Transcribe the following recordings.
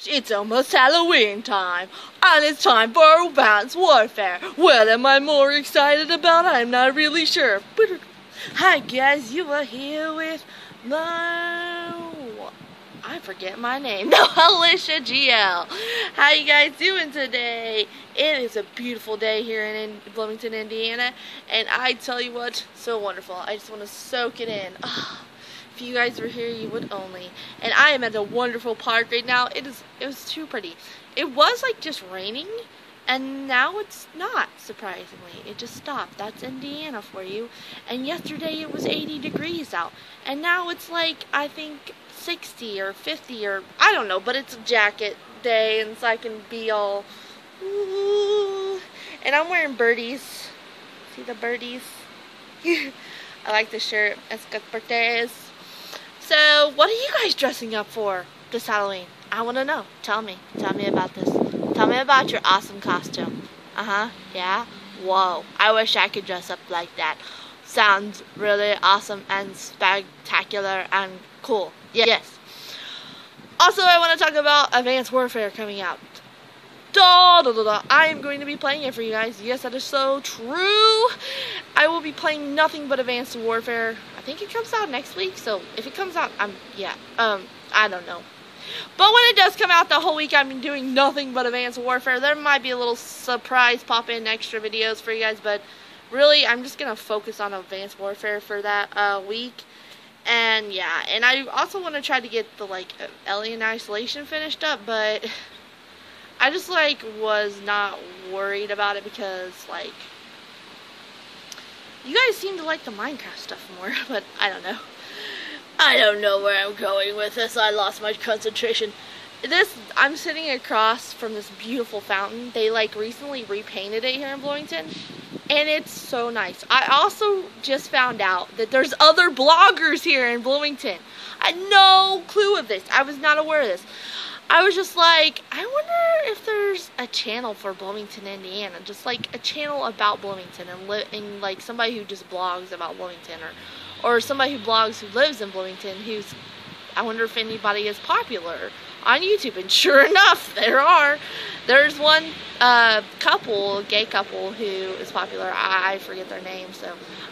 gosh, it's almost Halloween time, and it's time for Advanced Warfare. What am I more excited about? I'm not really sure. Hi guys, you are here with I forget my name. No, Alicia GL. How you guys doing today? It is a beautiful day here in Bloomington, Indiana, and I tell you what, so wonderful. I just want to soak it in. If you guys were here, you would only. And I am at a wonderful park right now. It was too pretty. It was like just raining, and now it's not, surprisingly. It just stopped. That's Indiana for you. And yesterday it was 80 degrees out, and now it's like, I think 60 or 50 or I don't know, but it's a jacket day, and so I can be all ooh. And I'm wearing birdies. See the birdies? I like this shirt. It's good birthdays. So what are you guys dressing up for this Halloween? I want to know. Tell me about this. Tell me about your awesome costume. Yeah. Whoa, I wish I could dress up like that. Sounds really awesome and spectacular and cool. Yes. Also, I want to talk about Advanced Warfare coming out. I am going to be playing it for you guys. Yes, that is so true. I will be playing nothing but Advanced Warfare. I think it comes out next week, so if it comes out, I don't know. But when it does come out the whole week, I'm doing nothing but Advanced Warfare. There might be a little surprise pop-in extra videos for you guys, but really, I'm just going to focus on Advanced Warfare for that week. And yeah, and I also want to try to get the Alien Isolation finished up, but I just was not worried about it because you guys seem to like the Minecraft stuff more, but I don't know. I don't know where I'm going with this. I lost my concentration. I'm sitting across from this beautiful fountain. They recently repainted it here in Bloomington, and it's so nice. I also just found out that there's other bloggers here in Bloomington. I had no clue of this. I was not aware of this. I was just like, I wonder if there's a channel for Bloomington, Indiana, just a channel about Bloomington, and somebody who just blogs about Bloomington, or somebody who blogs who lives in Bloomington, I wonder if anybody is popular on YouTube. And sure enough, there's one gay couple who is popular. I forget their name, so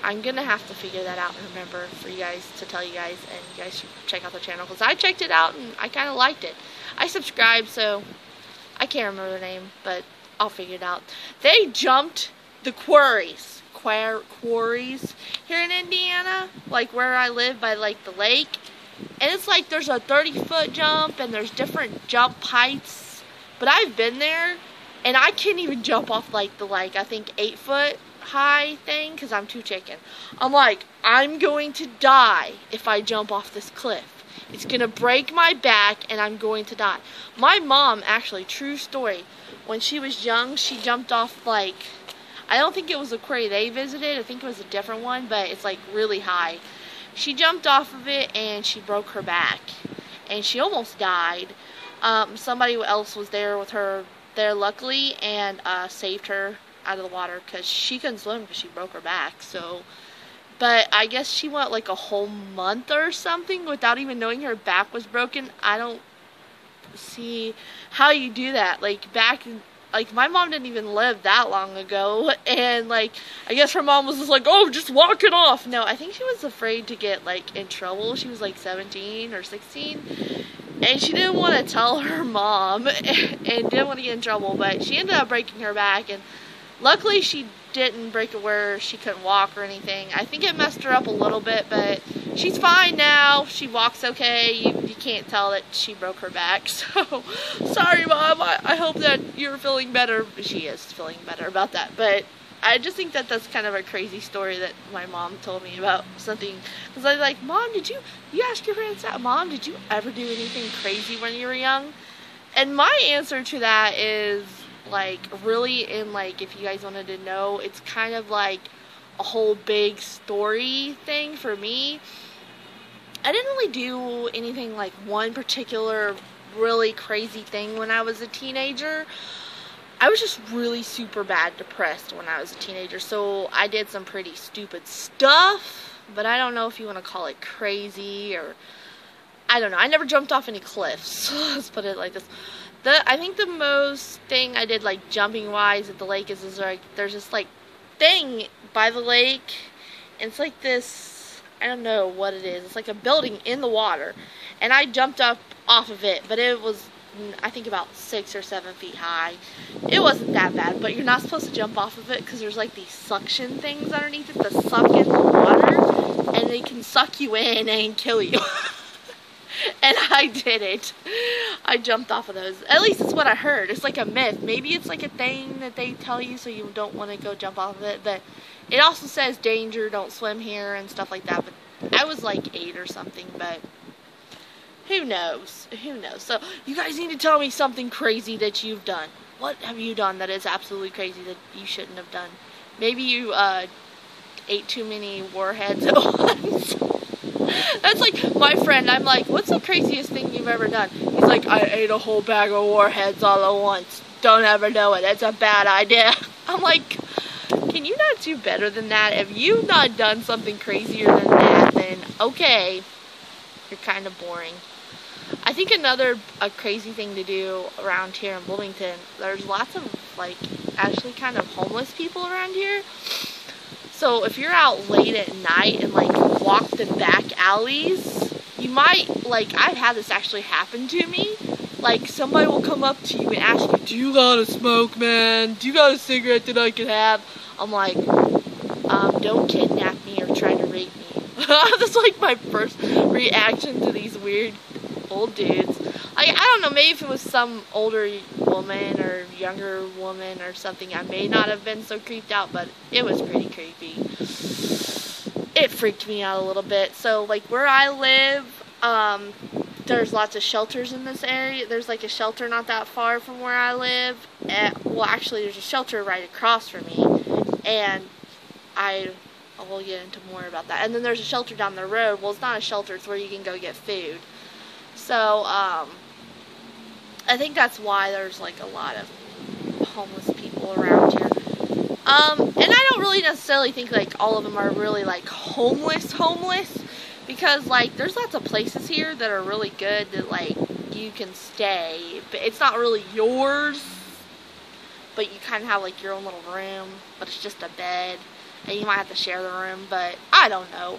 I'm gonna have to figure that out and remember for you guys to tell you guys, and you guys should check out the channel because I checked it out and I kind of liked it. I subscribed, so I can't remember their name, but I'll figure it out. They jumped the quarries here in Indiana, where I live by the lake. And it's there's a 30-foot jump, and there's different jump heights. But I've been there, and I can't even jump off the I think 8-foot high thing, because I'm too chicken. I'm going to die if I jump off this cliff. It's going to break my back, and I'm going to die. My mom, actually, true story, when she was young, she jumped off I don't think it was the quarry they visited. I think it was a different one, but it's really high. She jumped off of it and she broke her back, and she almost died. Somebody else was there with her there, luckily, and saved her out of the water because she couldn't swim because she broke her back. So, but I guess she went a whole month or something without even knowing her back was broken. I don't see how you do that. My mom didn't even live that long ago, and I guess her mom was just oh, just walk it off. No, I think she was afraid to get in trouble. She was 17 or 16, and she didn't want to tell her mom and didn't want to get in trouble, but she ended up breaking her back, and luckily she didn't break it where she couldn't walk or anything. I think it messed her up a little bit, but she's fine now. She walks okay. You can't tell that she broke her back. So, sorry, Mom. I hope that you're feeling better. She is feeling better about that. But I just think that that's kind of a crazy story that my mom told me about something. Because I was Mom, you ask your parents that? Mom, did you ever do anything crazy when you were young? And my answer to that is, really, if you guys wanted to know, it's kind of a whole big story thing for me. I didn't really do anything one particular really crazy thing when I was a teenager. I was just really super bad depressed when I was a teenager, so I did some pretty stupid stuff, but I don't know if you want to call it crazy or I don't know. I never jumped off any cliffs. Let's put it like this. I think the most thing I did, like, jumping-wise at the lake is like, there's this, like, thing by the lake, and it's like this, I don't know what it is. It's like a building in the water, and I jumped up off of it, but it was, I think, about 6 or 7 feet high. It wasn't that bad, but you're not supposed to jump off of it because there's, like, these suction things underneath it that suck in the water, and they can suck you in and kill you. And I did it. I jumped off of those. At least it's what I heard. It's like a myth. Maybe it's like a thing that they tell you so you don't want to go jump off of it. But it also says danger, don't swim here and stuff like that. But I was like 8 or something. But who knows? Who knows? So you guys need to tell me something crazy that you've done. What have you done that is absolutely crazy that you shouldn't have done? Maybe you ate too many warheads at once. That's like my friend. I'm like, what's the craziest thing you've ever done? He's like, I ate a whole bag of warheads all at once. Don't ever do it. It's a bad idea. I'm like, can you not do better than that? If you've not done something crazier than that, then okay, you're kind of boring. I think a crazy thing to do around here in Bloomington, there's lots of, like, actually kind of homeless people around here. So if you're out late at night and, like, walk the back alleys, you might, like, I've had this actually happen to me. Like, somebody will come up to you and ask you, do you got a smoke, man? Do you got a cigarette that I could have? I'm like, don't kidnap me or try to rape me. That's, like, my first reaction to these weird old dudes. I don't know, maybe if it was some older woman or younger woman or something, I may not have been so creeped out, but it was pretty creepy. It freaked me out a little bit. So, like, where I live, there's lots of shelters in this area. There's, like, a shelter not that far from where I live. Well, actually, there's a shelter right across from me, and I will get into more about that. And then there's a shelter down the road. Well, it's not a shelter, it's where you can go get food. So, I think that's why there's, like, a lot of homeless people around here. And I don't really necessarily think, like, all of them are really, like, homeless, because, like, there's lots of places here that are really good that, like, you can stay, but it's not really yours, but you kind of have, like, your own little room, but it's just a bed, and you might have to share the room, but I don't know.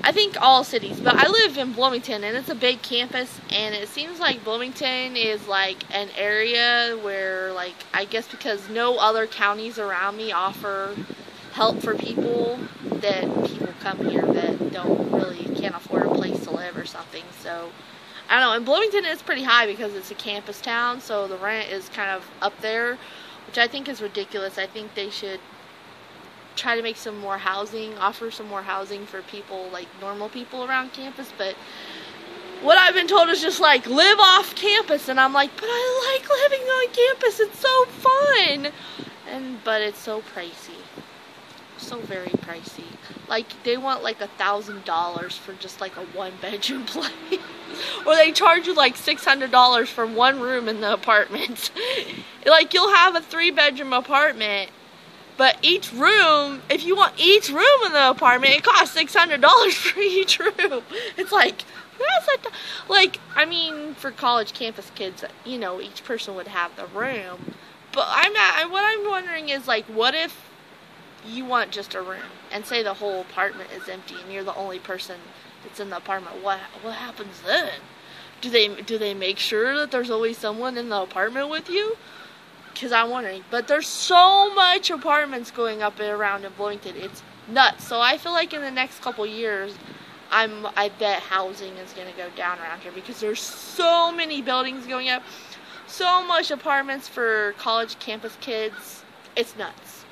I think all cities, but I live in Bloomington, and it's a big campus, and it seems like Bloomington is, like, an area where, like, I guess because no other counties around me offer help for people, that people come here that can't afford a place to live or something. So, I don't know, and Bloomington is pretty high because it's a campus town, so the rent is kind of up there, which I think is ridiculous. I think they should try to make some more housing, offer some more housing for people, like normal people around campus, but what I've been told is just like, live off campus, and I'm like, but I like living on campus, it's so fun, but it's so pricey, so very pricey. Like, they want like $1,000 for just like a 1-bedroom place, or they charge you like $600 for one room in the apartment. Like, you'll have a 3-bedroom apartment, but each room, if you want each room in the apartment, it costs $600 for each room. It's like, like, I mean, for college campus kids, you know, each person would have the room. But what I'm wondering is, like, what if you want just a room, and say the whole apartment is empty, and you're the only person that's in the apartment? What happens then? Do they make sure that there's always someone in the apartment with you? Because I'm wondering. But there's so much apartments going up and around in Bloomington. It's nuts. So I feel like in the next couple years, I bet housing is going to go down around here, because there's so many buildings going up. So much apartments for college campus kids. It's nuts.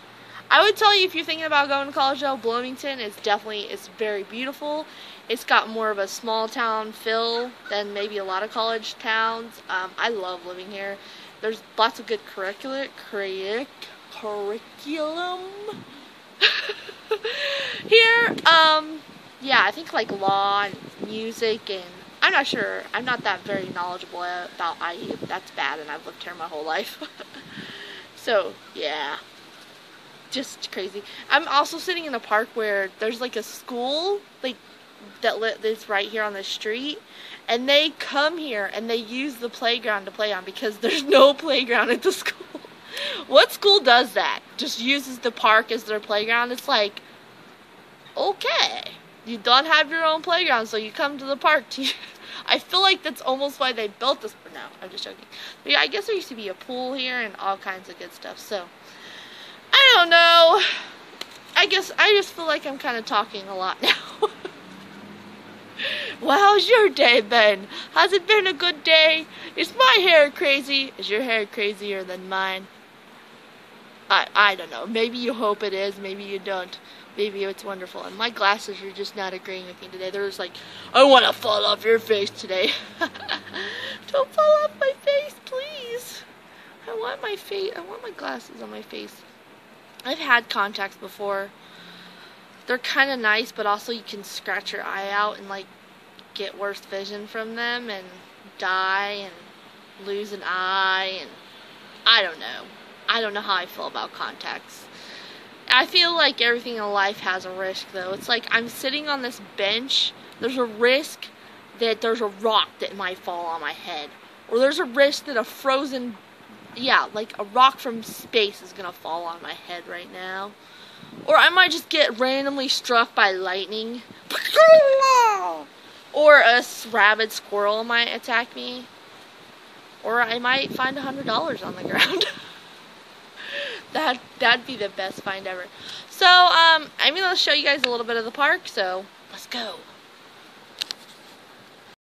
I would tell you, if you're thinking about going to college, though, Bloomington is it's very beautiful. It's got more of a small town feel than maybe a lot of college towns. I love living here. There's lots of good curriculum here. Yeah, I think like law and music, and I'm not sure. I'm not that very knowledgeable about IU. That's bad, and I've lived here my whole life. So, yeah. Just crazy. I'm also sitting in a park where there's like a school, like that's right here on the street, and they come here and they use the playground to play on because there's no playground at the school. What school does that? Just uses the park as their playground? It's like, okay, you don't have your own playground, so you come to the park to I feel like that's almost why they built this. But no, I'm just joking. But yeah, I guess there used to be a pool here and all kinds of good stuff. So I don't know. I guess I just feel like I'm kind of talking a lot now. Well, how's your day been? Has it been a good day? Is my hair crazy? Is your hair crazier than mine? I don't know. Maybe you hope it is. Maybe you don't. Maybe it's wonderful. And my glasses are just not agreeing with me today. They're just like, I want to fall off your face today. Don't fall off my face, please. I want my face. I want my glasses on my face. I've had contacts before. They're kind of nice, but also you can scratch your eye out and like get worse vision from them and die and lose an eye, and I don't know. I don't know how I feel about contacts. I feel like everything in life has a risk, though. It's like I'm sitting on this bench. There's a risk that there's a rock that might fall on my head. Or there's a risk that a frozen, like a rock from space is going to fall on my head right now. Or I might just get randomly struck by lightning. Or a rabid squirrel might attack me. Or I might find $100 on the ground. That'd be the best find ever. So, I'm going to show you guys a little bit of the park, so let's go.